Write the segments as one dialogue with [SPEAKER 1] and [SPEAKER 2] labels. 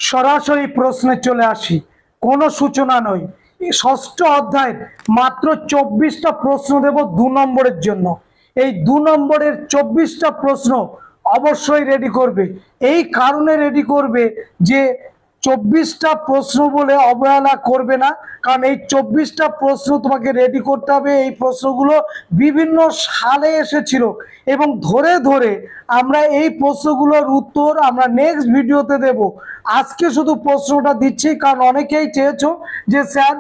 [SPEAKER 1] সরাসরি প্রশ্নে চলে আসি, কোনো সূচনা নয়। এই ষষ্ঠ অধ্যায় মাত্র 24টা প্রশ্ন দেব 2 নম্বরের জন্য। এই 2 নম্বরের 24টা প্রশ্ন অবশ্যই রেডি করবে। এই কারণে রেডি করবে যে 24টা প্রশ্ন বলে অবহেলা করবে না, কারণ এই 24টা প্রশ্ন তোমাকে রেডি করতে হবে। এই প্রশ্নগুলো বিভিন্ন সালে এসেছিল এবং ধরে ধরে আমরা এই প্রশ্নগুলোর উত্তর আমরা নেক্সট ভিডিওতে দেব। আজকে শুধু প্রশ্নটা দিচ্ছি কারণ অনেকেই চেয়েছো যে স্যার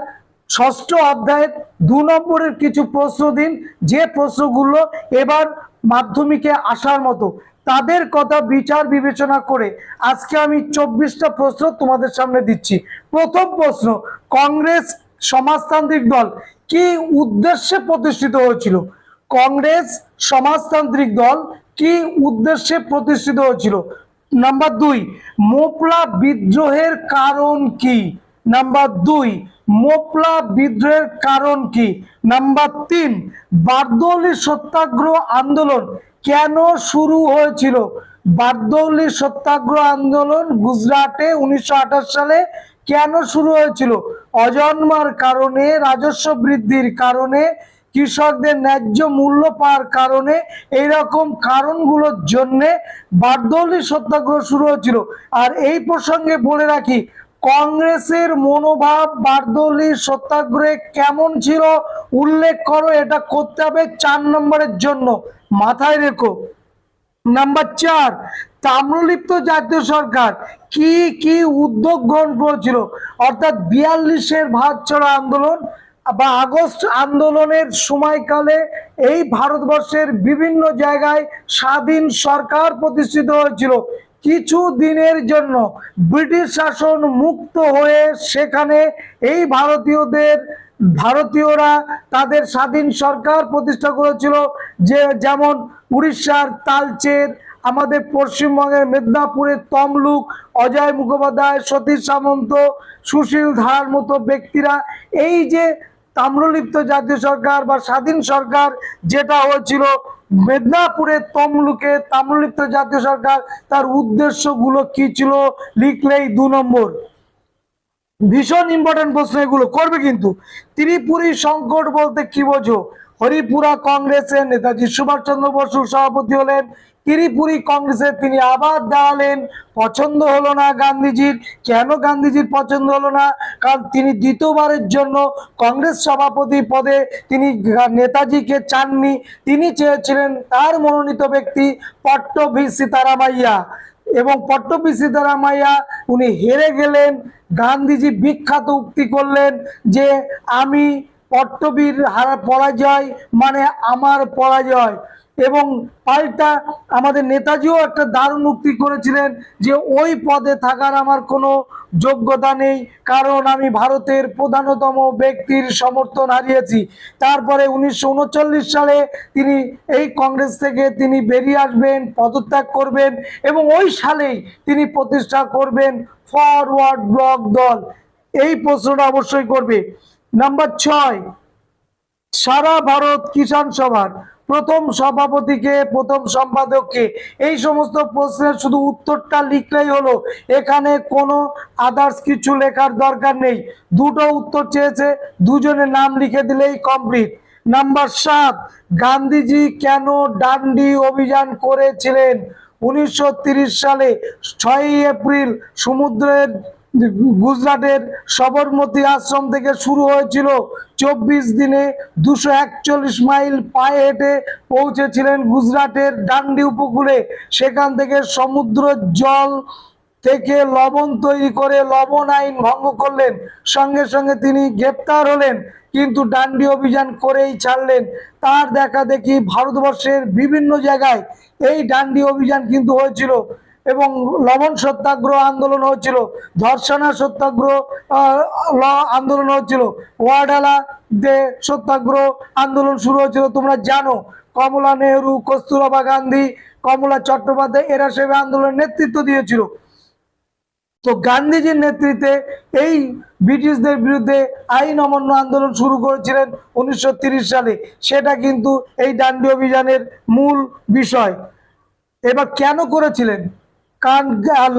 [SPEAKER 1] ষষ্ঠ অধ্যায়ের 2 নম্বরের কিছু প্রশ্ন দিন, যে প্রশ্নগুলো এবার মাধ্যমিকে আসার মতো। তাদের কথা বিচার বিবেচনা করে আজকে আমি 24টা প্রশ্ন তোমাদের সামনে দিচ্ছি। প্রথম প্রশ্ন, কংগ্রেস সমাজতান্ত্রিক দল কি উদ্দেশ্যে প্রতিষ্ঠিত হয়েছিল? কংগ্রেস সমাজতান্ত্রিক দল কি উদ্দেশ্যে প্রতিষ্ঠিত হয়েছিল? নাম্বার 2, মোপলা বিদ্রোহের কারণ কি? নাম্বার 2, মোপলা বিদ্রোহের কারণ কি? নাম্বার 3, বারদৌলি সত্যাগ্রহ আন্দোলন কেন শুরু হয়েছিল? বারদৌলি সত্যাগ্রহ আন্দোলন গুজরাটে 1928 সালে কেন শুরু হয়েছিল? অজন্মার কারণে, রাজস্ব বৃদ্ধির কারণে, কৃষকদের ন্যায্য মূল্য পাওয়ার কারণে, এইরকম কারণগুলোর জন্য বারদৌলি সত্যাগ্রহ শুরু হয়েছিল। আর এই প্রসঙ্গে বলে রাখি, কংগ্রেসের মনোভাব বারদৌলি সত্যাগ্রহে কেমন ছিল উল্লেখ করো। এটা করতে হবে 4 নম্বরের জন্য, মাথায় রেখো। নাম্বার 4, তাম্রলিপ্ত জাতীয় সরকার কি কি উদ্যোগ গ্রহণ করেছিল? অর্থাৎ 42-এর ভারত ছাড়ো আন্দোলন বা আগস্ট আন্দোলনের সময়কালে এই ভারতবর্ষের বিভিন্ন জায়গায় স্বাধীন সরকার প্রতিষ্ঠিত হয়েছিল। কিছু দিনের জন্য ব্রিটিশ শাসন মুক্ত হয়ে সেখানে এই ভারতীয়রা তাদের স্বাধীন সরকার প্রতিষ্ঠা করেছিল। যেমন উড়িষ্যার তালচের, আমাদের পশ্চিমবঙ্গের মেদিনীপুরের তমলুক, অজয় মুখোপাধ্যায়, সতীশ সামন্ত, সুশীল ধারার মতো ব্যক্তিরা। এই যে তাম্রলিপ্ত জাতীয় সরকার বা স্বাধীন সরকার যেটা হয়েছিল মেদিনীপুরের তমলুকে, তাম্রলিপ্ত জাতীয় সরকার, তার উদ্দেশ্যগুলো কি ছিল লিখলেই 2 নম্বর। ভীষণ ইম্পর্টেন্ট প্রশ্ন, এগুলো করবে কিন্তু। ত্রিপুরী সংকট বলতে কি বোঝো? হরিপুরা কংগ্রেসের নেতাজি সুভাষচন্দ্র বসু সভাপতি হলেন। ত্রিপুরী কংগ্রেসে তিনি আবার দাঁড়ালেন, পছন্দ হলো না গান্ধীজির। কেন গান্ধীজির পছন্দ হলো না? কারণ তিনি দ্বিতীয়বারের জন্য কংগ্রেস সভাপতি পদে তিনি নেতাজিকে চাননি। তিনি চেয়েছিলেন তার মনোনীত ব্যক্তি পট্টভি সীতারামাইয়া, এবং পট্টভি সীতারামাইয়া উনি হেরে গেলেন। গান্ধীজি বিখ্যাত উক্তি করলেন যে আমি পট্টভীর পরাজয় মানে আমার পরাজয়। এবং পাল্টা আমাদের নেতাজিও একটা দারুণ উক্তি করেছিলেন যে ওই পদে থাকার আমার কোনো যোগ্যতা নেই, কারণ আমি ভারতের প্রধানতম ব্যক্তির সমর্থন হারিয়েছি। তারপরে 1939 সালে তিনি এই কংগ্রেস থেকে তিনি বেরিয়ে আসবেন, পদত্যাগ করবেন, এবং ওই সালেই তিনি প্রতিষ্ঠা করবেন ফরওয়ার্ড ব্লক দল। এই প্রশ্নটা অবশ্যই করবে। নাম্বার 6, সারা ভারত কিষাণ সভার প্রথম সভাপতিকে, প্রথম সম্পাদককে? এই সমস্ত প্রশ্নের শুধু উত্তরটা লিখলেই হলো, এখানে কোনো আদার্স কিছু লেখার দরকার নেই। দুটো উত্তর চেয়েছে, দুজনের নাম লিখে দিলেই কমপ্লিট। নাম্বার 7, গান্ধীজি কেন ডান্ডি অভিযান করেছিলেন? 1930 সালে 6 এপ্রিল সমুদ্রের গুজরাটের সবরমতী আশ্রম থেকে শুরু হয়েছিল। 24 দিনে 241 মাইল পায়ে হেঁটে পৌঁছেছিলেন গুজরাটের ডান্ডি উপকূলে। সেখান থেকে সমুদ্র জল থেকে লবণ তৈরি করে লবণ আইন ভঙ্গ করলেন। সঙ্গে সঙ্গে তিনি গ্রেপ্তার হলেন, কিন্তু ডান্ডি অভিযান করেই ছাড়লেন। তার দেখা দেখি ভারতবর্ষের বিভিন্ন জায়গায় এই ডান্ডি অভিযান কিন্তু হয়েছিল, এবং লবণ সত্যাগ্রহ আন্দোলন হয়েছিল, ধর্ষণা সত্যাগ্রহ আন্দোলন হয়েছিল, ওয়াডালা যে সত্যাগ্রহ আন্দোলন শুরু হয়েছিল। তোমরা জানো কমলা নেহরু, কস্তুরবা গান্ধী, কমলা চট্টোপাধ্যায় এরা সব আন্দোলনের নেতৃত্ব দিয়েছিল। তো গান্ধীজির নেতৃত্বে এই ব্রিটিশদের বিরুদ্ধে আইন অমান্য আন্দোলন শুরু করেছিলেন 1930 সালে। সেটা কিন্তু এই ডান্ডি অভিযানের মূল বিষয়। এবার কেন করেছিলেন? কান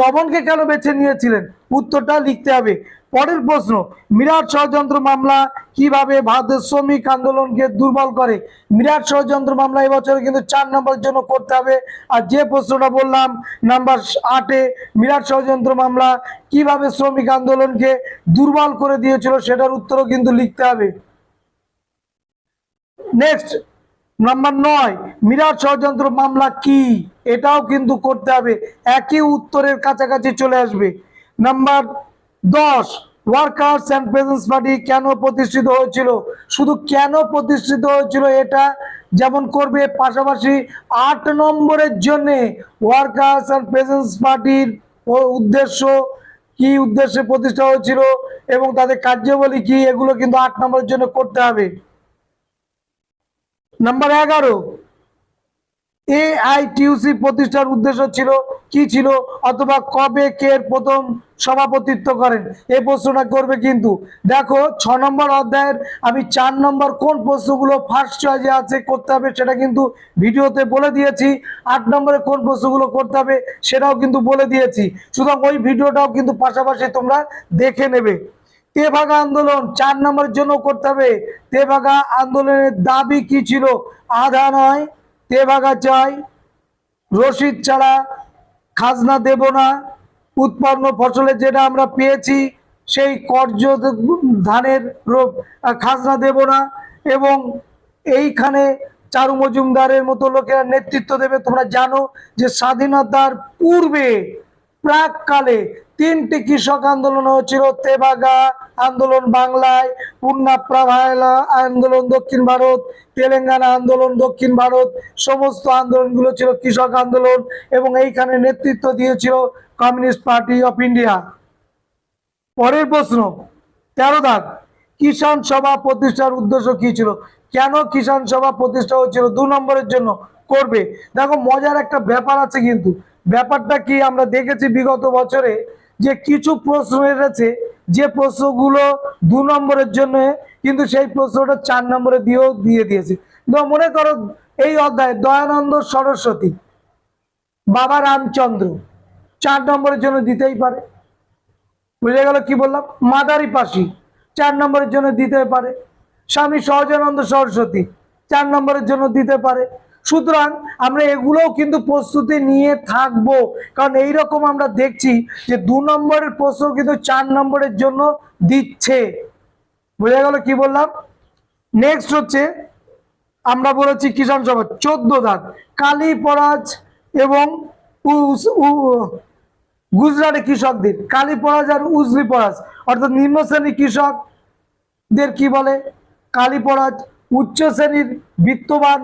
[SPEAKER 1] লবণকে কেন বেছে নিয়েছিলেন, উত্তরটা লিখতে হবে। পরের প্রশ্ন, মিরাট ষড়যন্ত্র মামলা কিভাবে ভারতের শ্রমিক আন্দোলনকে দুর্বল করে। মিরাট ষড়যন্ত্র মামলা এবছরে কিন্তু 4 নম্বরের জন্য করতে হবে। আর যে প্রশ্নটা বললাম নাম্বার 8-এ, মিরাট ষড়যন্ত্র মামলা কিভাবে শ্রমিক আন্দোলনকে দুর্বল করে দিয়েছিল, সেটার উত্তরও কিন্তু লিখতে হবে। নেক্সট নাম্বার 9, মিরাট ষড়যন্ত্র মামলা কি, এটাও কিন্তু করতে হবে, একই উত্তরের কাছাকাছি চলে আসবে। Number 10, workers and peasants party কেন প্রতিষ্ঠিত হয়েছিল, শুধু কেন প্রতিষ্ঠিত হয়েছিল এটা যেমন করবে, পাশাপাশি 8 নম্বরের জন্য ওয়ার্কার্স অ্যান্ড পেজেন্টস পার্টির উদ্দেশ্য কি, উদ্দেশ্যে প্রতিষ্ঠা হয়েছিল এবং তাদের কার্যাবলী কি, এগুলো কিন্তু 8 নম্বরের জন্য করতে হবে। নাম্বার 11, AITUC প্রতিষ্ঠার উদ্দেশ্য ছিল কি ছিল, অথবা কবে কে প্রথম সভাপতিত্ব করেন, এই প্রশ্নটা করবে। কিন্তু দেখো 6 নম্বর অধ্যায়ের আমি 4 নম্বর কোন প্রশ্নগুলো ফার্স্ট চয়েসে আছে করতে হবে সেটা কিন্তু ভিডিওতে বলে দিয়েছি, 8 নম্বরে কোন প্রশ্নগুলো করতে হবে সেটাও কিন্তু বলে দিয়েছি, সুতরাং ওই ভিডিওটাও কিন্তু পাশাপাশি তোমরা দেখে নেবে। তেভাগা আন্দোলন 4 নম্বরের জন্য করতে হবে। তেভাগা আন্দোলনের দাবি কি ছিল, আধা নয়, তেভাগা চাই, রসিদ ছাড়া খাজনা দেব না, উৎপন্ন ফসলে যেটা আমরা পেয়েছি সেই কর্য ধানের খাজনা দেব না, এবং এইখানে চারু মজুমদারের মতো লোকেরা নেতৃত্ব দেবে। তোমরা জানো যে স্বাধীনতার পূর্বে প্রাককালে 3টি কৃষক আন্দোলন হয়েছিল, তেভাগা আন্দোলন বাংলায়, পুন্নাপ্রাভায়লা আন্দোলন দক্ষিণ ভারত, তেলেঙ্গানা আন্দোলন দক্ষিণ ভারত, সমস্ত আন্দোলনগুলো ছিল কৃষক আন্দোলন এবং এইখানে নেতৃত্ব দিয়েছিল কমিউনিস্ট পার্টি অফ ইন্ডিয়া। পরের প্রশ্ন 13 দাগ, কিষাণ সভা প্রতিষ্ঠার উদ্দেশ্য কি ছিল, কেন কিষাণ সভা প্রতিষ্ঠা হয়েছিল, 2 নম্বরের জন্য করবে। দেখো মজার একটা ব্যাপার আছে, কিন্তু ব্যাপারটা কি আমরা দেখেছি বিগত বছরে যে কিছু প্রশ্ন এসেছে যে প্রশ্নগুলো 2 নম্বরের জন্য, কিন্তু সেই প্রশ্নটা 4 নম্বরে দিয়ে দিয়েছে। মনে করো এই অধ্যায়ে দয়ানন্দ সরস্বতী, বাবা রামচন্দ্র 4 নম্বরের জন্য দিতেই পারে, বুঝে গেল কি বললাম। মাদারি পাশি 4 নম্বরের জন্য দিতে পারে। স্বামী সহজানন্দ সরস্বতী 4 নম্বরের জন্য দিতে পারে। সুতরাং আমরা এগুলোও কিন্তু প্রস্তুতি নিয়ে থাকবো, কারণ এইরকম আমরা দেখছি যে 2 নম্বরের প্রশ্ন কিন্তু 4 নম্বরের জন্য দিচ্ছে, বুঝে গেল কি বললাম। নেক্সট হচ্ছে আমরা বলেছি কিষাণ সভা। 14 দাগ, কালী পরাজ এবং গুজরাটে কৃষকদের, কালী পরাজ আর উজলি পরাজ, অর্থাৎ নিম্ন শ্রেণীর কৃষকদের কি বলে, কালী পরাজ, উচ্চ শ্রেণীর বিত্তবান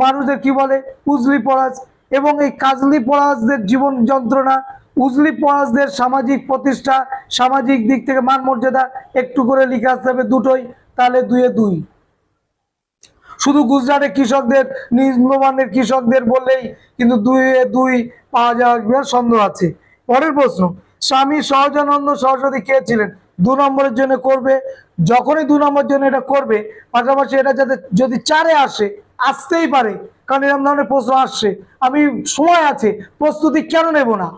[SPEAKER 1] মানুষদের কি বলে, উজলি পরাজ। এবং এই কাজলি পরাজদের জীবন যন্ত্রণা, উজলি পরাজদের সামাজিক প্রতিষ্ঠা, সামাজিক দিক থেকে মান মর্যাদা, একটু করে লিখে আসতে হবে দুটোই, তাহলে 2-এ 2। শুধু গুজরাটের কৃষকদের, নিম্নমানের কৃষকদের বললেই কিন্তু 2-এ 2 পাওয়া যাওয়ার সন্দেহ আছে। পরের প্রশ্ন, স্বামী সহজানন্দ সরস্বতী কে ছিলেন, 2 নম্বরের জন্য করবে। যখনই 2 নম্বরের জন্য এটা করবে, পাশাপাশি এটা যাতে যদি 4-এ আসে, আসতেই পারে, কারণ এরকম ধরনের প্রশ্ন আসছে, আমি সময় আছে, প্রস্তুতি কেন নেব না,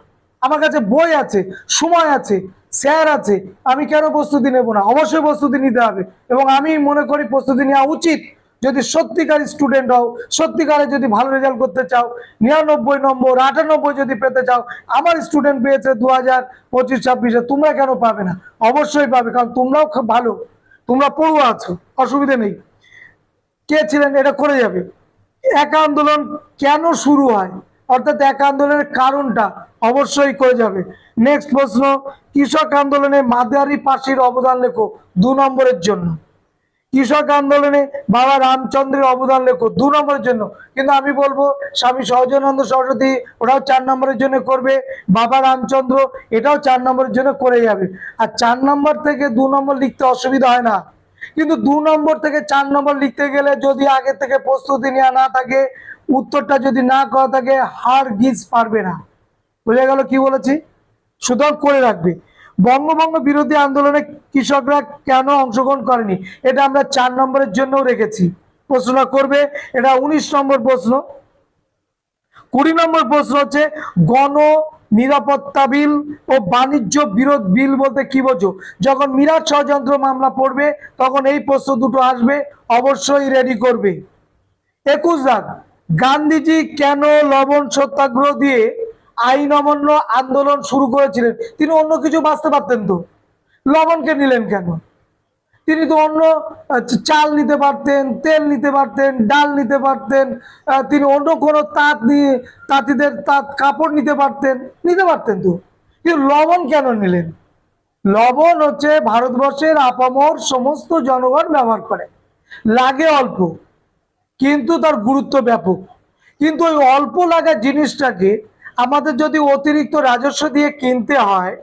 [SPEAKER 1] আমার কাছে বই আছে, সময় আছে, স্যার আছে, আমি কেন প্রস্তুতি নেব না, অবশ্যই প্রস্তুতি নিতে হবে। এবং আমি মনে করি প্রস্তুতি নেওয়া উচিত, যদি সত্যিকার স্টুডেন্ট হও, সত্যিকারে যদি ভালো রেজাল্ট করতে চাও, 99 নম্বর 98 যদি পেতে চাও, আমার স্টুডেন্ট পেয়েছে 2025-26-এ, তোমরা কেন পাবে না, অবশ্যই পাবে, কারণ তোমরাও খুব ভালো, তোমরা পড়ুয়া আছো, অসুবিধা নেই। কে ছিলেন এটা করে যাবে। এক আন্দোলন কেন শুরু হয়, অর্থাৎ এক আন্দোলনের কারণটা অবশ্যই করে যাবে। নেক্সট প্রশ্ন, কৃষক আন্দোলনে মাদারি পাশির অবদান লেখো, 2 নম্বরের জন্য। কৃষক আন্দোলনে বাবা রামচন্দ্রের অবদান লেখো, 2 নম্বরের জন্য। কিন্তু আমি বলবো স্বামী সহজানন্দ সরস্বতী, ওটাও 4 নম্বরের জন্য করবে। বাবা রামচন্দ্র, এটাও 4 নম্বরের জন্য করে যাবে। আর 4 নম্বর থেকে 2 নম্বর লিখতে অসুবিধা হয় না, কিন্তু 2 নম্বর থেকে 4 নম্বর লিখতে গেলে যদি আগে থেকে প্রস্তুতি নেওয়া না থাকে, উত্তরটা যদি না করা থাকে, হার গিজ পারবে না, বুঝে গেল কি বলেছি। সুতরাং করে রাখবে। বঙ্গভঙ্গ বিরোধী আন্দোলনে কৃষকরা কেন অংশগ্রহণ করেনি, এটা আমরা 4 নম্বরের জন্য রেখেছি, প্রশ্নটা করবে, এটা 19 নম্বর প্রশ্ন। 20 নম্বর প্রশ্ন হচ্ছে গণ নিরাপত্তা বিল ও বাণিজ্য বিরোধ বিল বলতে কি বোঝো? যখন মিরাট ষড়যন্ত্র মামলা পড়বে তখন এই প্রশ্ন দুটো আসবে, অবশ্যই রেডি করবে। 21 রাত, গান্ধীজি কেন লবণ সত্যাগ্রহ দিয়ে আইন অমান্য আন্দোলন শুরু করেছিলেন? তিনি অন্য কিছু বাঁচতে পারতেন তো, লবণকে নিলেন কেন? তিনি তো অন্য চাল নিতে পারতেন, তেল নিতে পারতেন, ডাল নিতে পারতেন, তিনি অন্য কোনো তাঁত নিয়ে তাঁতিদের তাঁত কাপড় নিতে পারতেন তো, কিন্তু লবণ কেন নিলেন? লবণ হচ্ছে ভারতবর্ষের আপামর সমস্ত জনগণ ব্যবহার করে, লাগে অল্প কিন্তু তার গুরুত্ব ব্যাপক। কিন্তু ওই অল্প লাগা জিনিসটাকে আমাদের যদি অতিরিক্ত রাজস্ব দিয়ে কিনতে হয়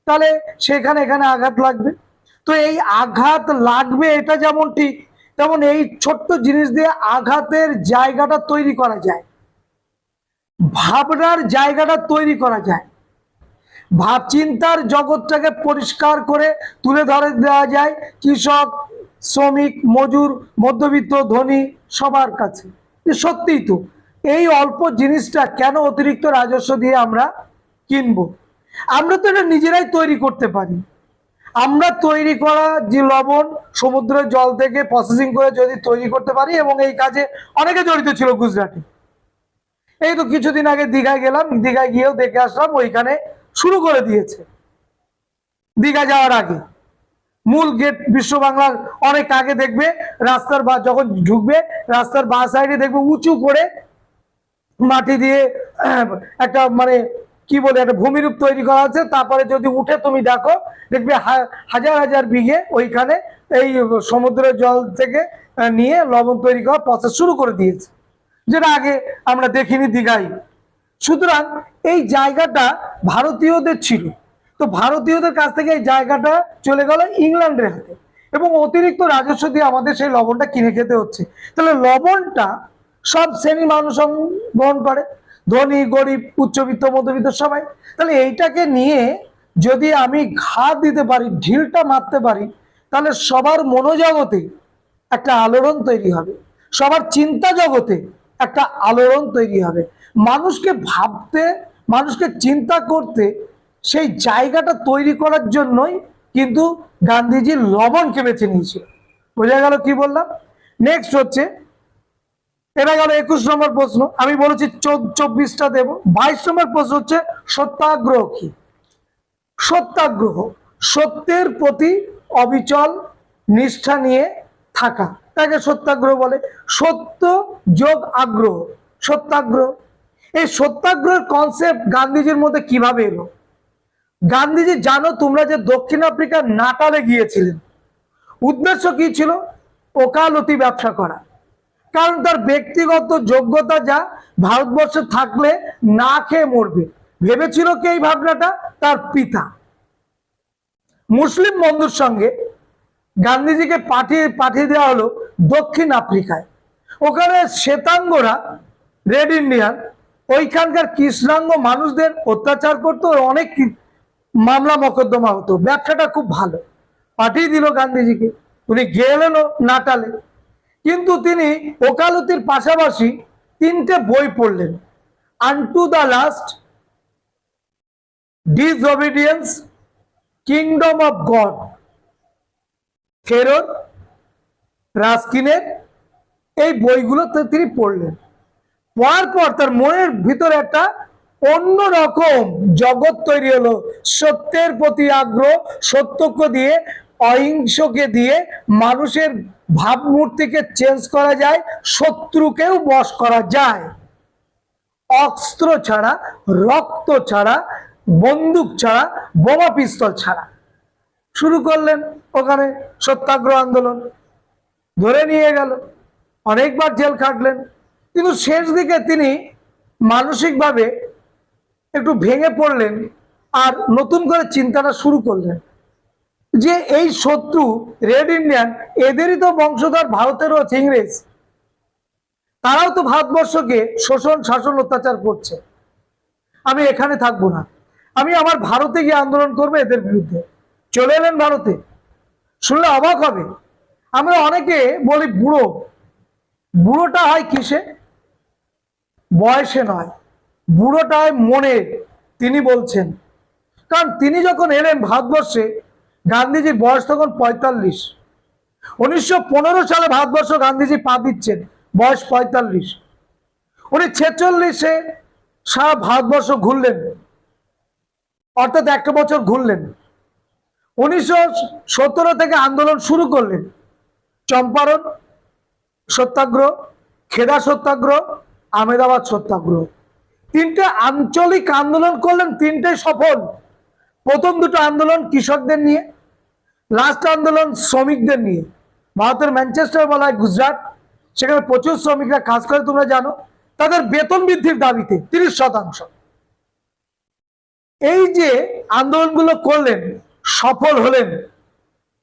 [SPEAKER 1] তাহলে সেখানে এখানে আঘাত লাগবে। তো এই আঘাত লাগবে এটা যেমন ঠিক, তেমন এই ছোট্ট জিনিস দিয়ে আঘাতের জায়গাটা তৈরি করা যায়, ভাবনার জায়গাটা তৈরি করা যায়, ভাবচিন্তার জগৎটাকে পরিষ্কার করে তুলে ধরে দেওয়া যায় কৃষক, শ্রমিক, মজুর, মধ্যবিত্ত, ধনী সবার কাছে। সত্যিই তো এই অল্প জিনিসটা কেন অতিরিক্ত রাজস্ব দিয়ে আমরা কিনবো? আমরা তো এটা নিজেরাই তৈরি করতে পারি। আমরা তৈরি করা যে লবণ সমুদ্রের জল থেকে প্রসেসিং করে যদি তৈরি করতে পারি, এবং এই কাজে অনেকে জড়িত ছিল গুজরাটে। এই তো কিছুদিন আগে দীঘায় গেলাম, দীঘায় গিয়েও দেখে আসলাম, ওইখানে শুরু করে দিয়েছে। দীঘা যাওয়ার আগে মূল গেট বিশ্ব বাংলার অনেক আগে দেখবে রাস্তার বা যখন ঢুকবে রাস্তার বাঁ সাইডে দেখবে উঁচু করে মাটি দিয়ে একটা মানে কি বলে একটা ভূমিরূপ তৈরি করা আছে। তারপরে যদি উঠে তুমি দেখো দেখবে হাজার হাজার বিঘে ওইখানে এই সমুদ্রের জল থেকে নিয়ে লবণ তৈরি করার প্রসেস শুরু করে দিয়েছে, যেটা আগে আমরা দেখিনি দীঘায়। সুতরাং এই জায়গাটা ভারতীয়দের ছিল, তো ভারতীয়দের কাছ থেকে এই জায়গাটা চলে গেল ইংল্যান্ডের হাতে, এবং অতিরিক্ত রাজস্ব দিয়ে আমাদের সেই লবণটা কিনে খেতে হচ্ছে। তাহলে লবণটা সব শ্রেণীর মানুষ গ্রহণ করে, ধনী, গরিব, উচ্চবিত্ত, মধ্যবিত্ত সবাই। তাহলে এইটাকে নিয়ে যদি আমি ঘা দিতে পারি, ঢিলটা মারতে পারি, তাহলে সবার মনোজগতে একটা আলোড়ন তৈরি হবে, সবার চিন্তা জগতে একটা আলোড়ন তৈরি হবে। মানুষকে ভাবতে, মানুষকে চিন্তা করতে সেই জায়গাটা তৈরি করার জন্যই কিন্তু গান্ধীজি লবণকে বেছে নিয়েছিল। বোঝা গেল কি বললাম? নেক্সট হচ্ছে, এটা গেল 21 নম্বর প্রশ্ন, আমি বলেছি 24টা দেব। 22 নম্বর প্রশ্ন হচ্ছে সত্যাগ্রহ কি? সত্যাগ্রহ সত্যের প্রতি অবিচল নিষ্ঠা নিয়ে থাকা, তাকে সত্যাগ্রহ বলে। সত্য যোগ আগ্রহ, সত্যাগ্রহ। এই সত্যাগ্রহের কনসেপ্ট গান্ধীজির মধ্যে কিভাবে এলো? গান্ধীজি জানো তোমরা যে দক্ষিণ আফ্রিকার নাটালে গিয়েছিলেন, উদ্দেশ্য কি ছিল? ওকালতি ব্যবসা করা। কারণ তার ব্যক্তিগত যোগ্যতা যা, ভারতবর্ষে থাকলে না খেয়ে মরবে। ভেবেছিল কি এই ভাবনাটা? তার পিতা। মুসলিম বন্ধুর সঙ্গে গান্ধীজিকে পাঠিয়ে দেওয়া হলো দক্ষিণ আফ্রিকায়। ওখানে শ্বেতাঙ্গরা, রেড ইন্ডিয়ান, ওইখানকার কৃষ্ণাঙ্গ মানুষদের অত্যাচার করতো, অনেক মামলা মকদ্দমা হতো, ব্যবসাটা খুব ভালো। পাঠিয়ে দিল গান্ধীজিকে, উনি গেলেন নাটালে। কিন্তু তিনি ওকালতির পাশাপাশি 3টে বই পড়লেন: আনটু the last, disobedience, kingdom of god, ফেরত রাস্কিনের। এই বইগুলো তিনি পড়লেন। পড়ার পর তার মনের ভিতরে একটা অন্যরকম জগৎ তৈরি হলো। সত্যের প্রতি আগ্রহ, সত্যকে দিয়ে, অহিংসকে দিয়ে মানুষের ভাবমূর্তিকে চেঞ্জ করা যায়, শত্রুকেও বশ করা যায়। অস্ত্র ছাড়া, রক্ত ছাড়া, বন্দুক ছাড়া, বোমা পিস্তল ছাড়া। শুরু করলেন ওখানে সত্যাগ্রহ আন্দোলন। ধরে নিয়ে গেল, অনেকবার জেল খাটলেন, কিন্তু শেষ দিকে তিনি মানসিকভাবে একটু ভেঙে পড়লেন আর নতুন করে চিন্তাটা শুরু করলেন যে এই শত্রু রেড ইন্ডিয়ান, এদেরই তো বংশধর ভারতেরও ইংরেজ, তারাও তো ভারতবর্ষকে শোষণ, শাসন, অত্যাচার করছে। আমি এখানে থাকবো না, আমি আমার ভারতে গিয়ে আন্দোলন করবো এদের বিরুদ্ধে। চলে এলেন ভারতে। শুনলে অবাক হবে, আমরা অনেকে বলি বুড়ো। বুড়োটা হয় কিসে? বয়সে নয়, বুড়োটা হয় মনে। তিনি বলছেন, কারণ তিনি যখন এলেন ভারতবর্ষে গান্ধীজির বয়স তখন ৪৫। ১৯১৫ সালে ভারতবর্ষ গান্ধীজি পা দিচ্ছেন, বয়স ৪৫। উনি ৪৬-এ সারা ভারতবর্ষ ঘুরলেন, অর্থাৎ একটা বছর ঘুরলেন। ১৯১৭ থেকে আন্দোলন শুরু করলেন, চম্পারণ সত্যাগ্রহ, খেদা সত্যাগ্রহ, আহমেদাবাদ সত্যাগ্রহ। তিনটে আঞ্চলিক আন্দোলন করলেন, তিনটেই সফল। প্রথম দুটো আন্দোলন কৃষকদের নিয়ে, লাস্ট আন্দোলন শ্রমিকদের নিয়ে। ভারতের ম্যানচেস্টার বলা হয় গুজরাট, সেখানে প্রচুর শ্রমিকরা কাজ করে, তোমরা জানো, তাদের বেতন বৃদ্ধির দাবিতে ৩০%। এই যে আন্দোলনগুলো করলেন, সফল হলেন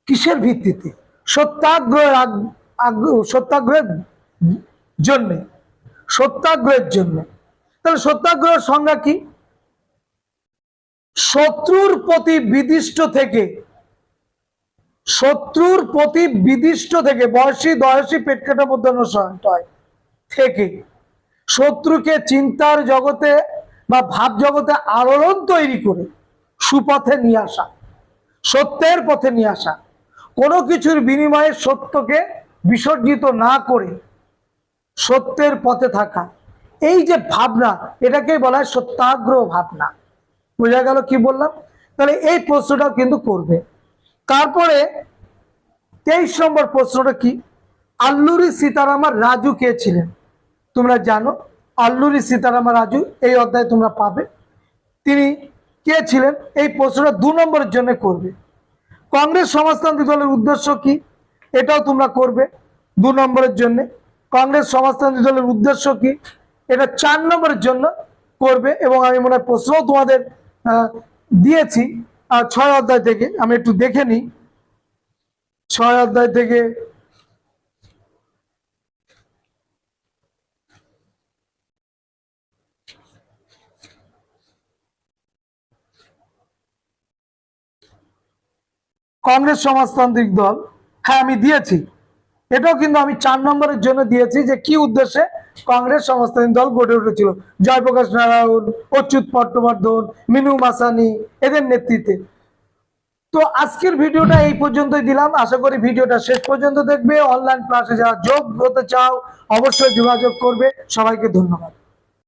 [SPEAKER 1] কিসের ভিত্তিতে? সত্যাগ্রহের সত্যাগ্রহের জন্য, সত্যাগ্রহের জন্য। তাহলে সত্যাগ্রহের সংজ্ঞা কি? শত্রুর প্রতি বিদিষ্ট থেকে, শত্রুর প্রতি বিদিষ্ট থেকে, বয়সী দয়সী পেট কাটা মধ্যে থেকে শত্রুকে চিন্তার জগতে বা ভাব জগতে আলোড়ন তৈরি করে সুপথে নিয়ে আসা, সত্যের পথে নিয়ে আসা, কোনো কিছুর বিনিময়ে সত্যকে বিসর্জিত না করে সত্যের পথে থাকা, এই যে ভাবনা, এটাকেই বলা হয় সত্যাগ্রহ ভাবনা। বোঝা গেল কি বললাম? তাহলে এই প্রশ্নটাও কিন্তু করবে। তারপরে 23 নম্বর প্রশ্নটা কি? আল্লুরি সীতারামা রাজু কে ছিলেন? তোমরা জানো আল্লুরি সীতারামা রাজু এই অধ্যায়ে তোমরা পাবে। তিনি কে ছিলেন? এই প্রশ্নটা 2 নম্বরের জন্য করবে। কংগ্রেস সমাজতান্ত্রিক দলের উদ্দেশ্য কি? এটাও তোমরা করবে 2 নম্বরের জন্য। কংগ্রেস সমাজতান্ত্রিক দলের উদ্দেশ্য কি? এটা 4 নম্বরের জন্য করবে। এবং আমি মনে হয় প্রশ্ন তোমাদের দিয়েছি 6 অধ্যায় থেকে। আমি একটু দেখে নিই 6 অধ্যায় থেকে। কংগ্রেস সমাজতান্ত্রিক দল, হ্যাঁ আমি দিয়েছি, এটাও কিন্তু আমি 4 নম্বরের জন্য দিয়েছি, যে কি উদ্দেশ্যে কংগ্রেস সমাজতান্ত্রিক দল গড়ে উঠেছিল। জয়প্রকাশ নারায়ণ, অচ্যুত চট্টোপাধ্যায়, মিনু মাসানি, এদের নেতৃত্বে। তো আজকের ভিডিওটা এই পর্যন্তই দিলাম। আশা করি ভিডিওটা শেষ পর্যন্ত দেখবে। অনলাইন ক্লাসে যারা যোগ হতে চাও অবশ্যই যোগাযোগ করবে। সবাইকে ধন্যবাদ।